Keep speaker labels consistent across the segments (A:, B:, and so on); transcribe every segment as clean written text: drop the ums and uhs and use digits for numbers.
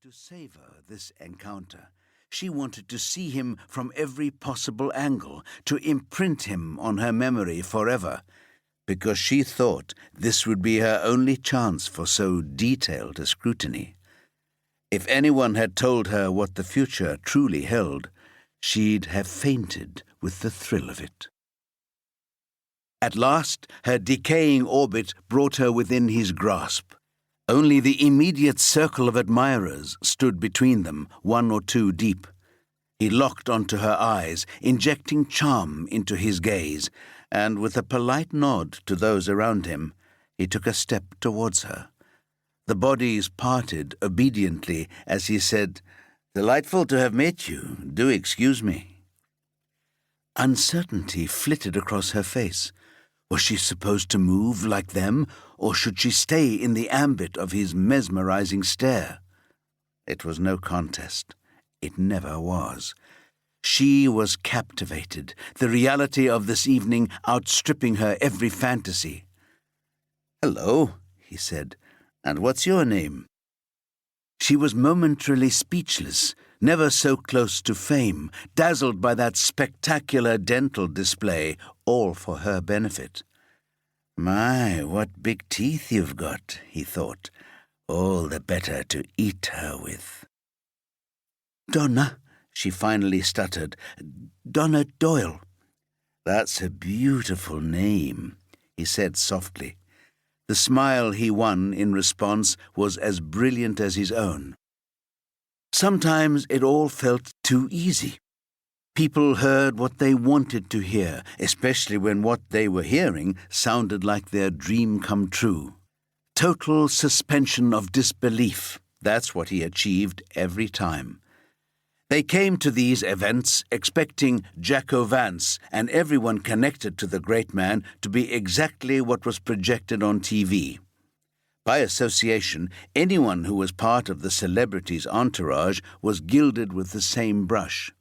A: to savor this encounter. She wanted to see him from every possible angle, to imprint him on her memory forever, because she thought this would be her only chance for so detailed a scrutiny. If anyone had told her what the future truly held, she'd have fainted with the thrill of it. At last, her decaying orbit brought her within his grasp. Only the immediate circle of admirers stood between them, 1 or 2 deep. He locked onto her eyes, injecting charm into his gaze, and with a polite nod to those around him, he took a step towards her. The bodies parted obediently as he said, "Delightful to have met you. Do excuse me." Uncertainty flitted across her face. Was she supposed to move like them, or should she stay in the ambit of his mesmerizing stare? It was no contest. It never was. She was captivated, the reality of this evening outstripping her every fantasy. "Hello," he said, "and what's your name?" She was momentarily speechless, never so close to fame, dazzled by that spectacular dental display, all for her benefit. "My, what big teeth you've got," he thought. "All the better to eat her with." "Donna," she finally stuttered. "Donna Doyle." "That's a beautiful name," he said softly. The smile he won in response was as brilliant as his own. Sometimes it all felt too easy. People heard what they wanted to hear, especially when what they were hearing sounded like their dream come true. Total suspension of disbelief, that's what he achieved every time. They came to these events expecting Jacko Vance and everyone connected to the great man to be exactly what was projected on TV. By association, anyone who was part of the celebrity's entourage was gilded with the same brush.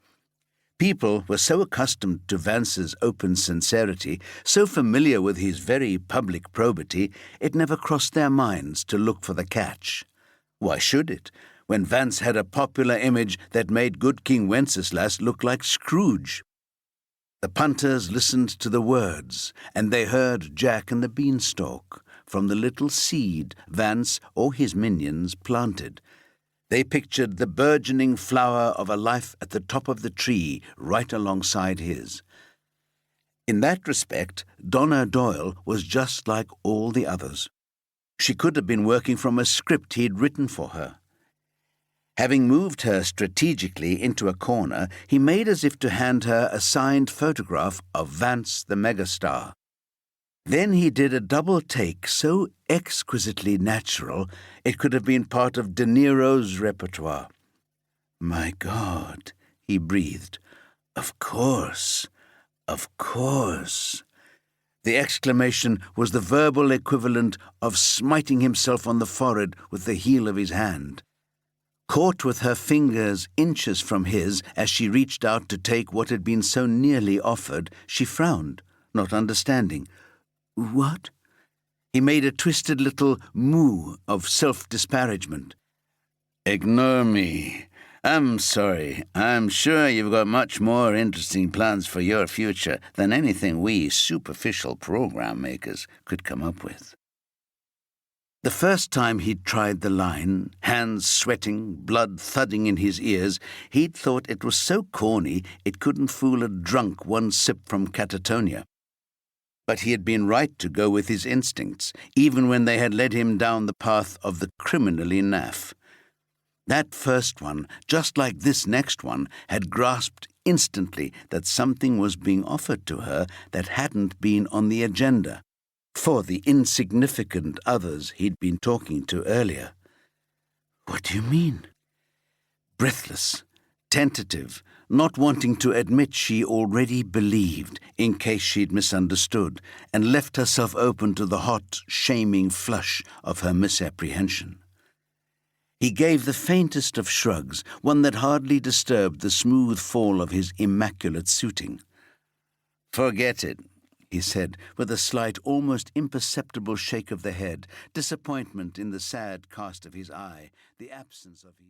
A: People were so accustomed to Vance's open sincerity, so familiar with his very public probity, it never crossed their minds to look for the catch. Why should it, when Vance had a popular image that made good King Wenceslas look like Scrooge? The punters listened to the words, and they heard Jack and the Beanstalk, from the little seed Vance or his minions planted. They pictured the burgeoning flower of a life at the top of the tree, right alongside his. In that respect, Donna Doyle was just like all the others. She could have been working from a script he'd written for her. Having moved her strategically into a corner, he made as if to hand her a signed photograph of Vance the megastar. Then he did a double take so exquisitely natural it could have been part of De Niro's repertoire. "My God," he breathed. "Of course, of course." The exclamation was the verbal equivalent of smiting himself on the forehead with the heel of his hand. Caught with her fingers inches from his as she reached out to take what had been so nearly offered, she frowned, not understanding. "What?" He made a twisted little moo of self-disparagement. "Ignore me. I'm sorry. I'm sure you've got much more interesting plans for your future than anything we superficial program makers could come up with." The first time he'd tried the line, hands sweating, blood thudding in his ears, he'd thought it was so corny it couldn't fool a drunk 1 sip from Catatonia. But he had been right to go with his instincts, even when they had led him down the path of the criminally naff. That first one, just like this next one, had grasped instantly that something was being offered to her that hadn't been on the agenda for the insignificant others he'd been talking to earlier. "What do you mean?" Breathless, tentative, not wanting to admit she already believed in case she'd misunderstood, and left herself open to the hot, shaming flush of her misapprehension. He gave the faintest of shrugs, one that hardly disturbed the smooth fall of his immaculate suiting. "Forget it," he said, with a slight, almost imperceptible shake of the head, disappointment in the sad cast of his eye, the absence of his...